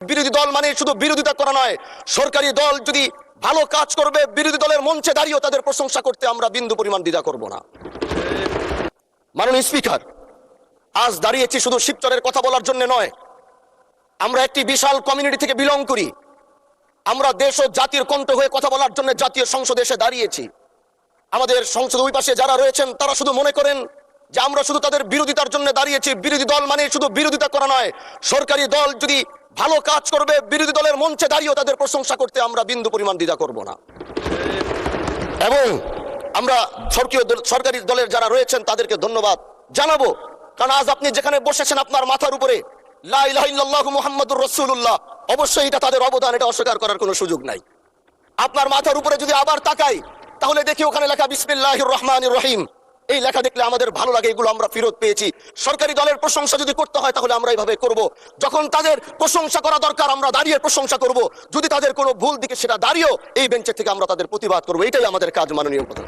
বিরোধী দল মানে শুধু বিরোধিতা করা নয়, সরকারি দল যদি ভালো কাজ করবে বিরোধী দলের মঞ্চে দাঁড়িয়েও তাদের প্রশংসা করতে আমরা বিন্দু পরিমাণ দ্বিধা করব না। মাননীয় স্পিকার, আজ দাঁড়িয়েছি শুধু শিবচরের কথা বলার জন্য নয়। আমরা একটি বিশাল কমিউনিটি থেকে বিলং করি। আমরা দেশ ও জাতির কণ্ঠ হয়ে কথা বলার জন্য জাতীয় সংসদে এসে দাঁড়িয়েছি। আমাদের সংসদ ওই পাশে যারা রয়েছেন তারা শুধু মনে করেন যে আমরা শুধু তাদের বিরোধিতার জন্য দাঁড়িয়েছি। বিরোধী দল মানে শুধু বিরোধিতা করা নয়, সরকারি দল যদি ভালো কাজ করবে বিরোধী দলের মঞ্চে দাঁড়িয়েও তাদের প্রশংসা করতে আমরা বিন্দু পরিমাণ দ্বিধা করব না। এবং আমরা সরকারি দলের যারা রয়েছেন তাদেরকে ধন্যবাদ জানাবো, কারণ আজ আপনি যেখানে বসেছেন আপনার মাথার উপরে লা ইলাহা ইল্লাল্লাহু মুহাম্মাদুর রাসূলুল্লাহ, অবশ্যই এটা তাদের অবদান, এটা অস্বীকার করার কোনো সুযোগ নাই। আপনার মাথার উপরে যদি আবার তাকাই তাহলে দেখি ওখানে লেখা বিসমিল্লাহির রহমানির রহিম। এই লেখা দেখলে আমাদের ভালো লাগে, এগুলো আমরা ফেরত পেয়েছি। সরকারি দলের প্রশংসা যদি করতে হয় তাহলে আমরা এইভাবে করব। যখন তাদের প্রশংসা করা দরকার আমরা দাঁড়িয়ে প্রশংসা করব, যদি তাদের কোনো ভুল দিকে সেটা দাঁড়িয়েও এই বেঞ্চের থেকে আমরা তাদের প্রতিবাদ করব। এটাই আমাদের কাজ, মাননীয় প্রধান।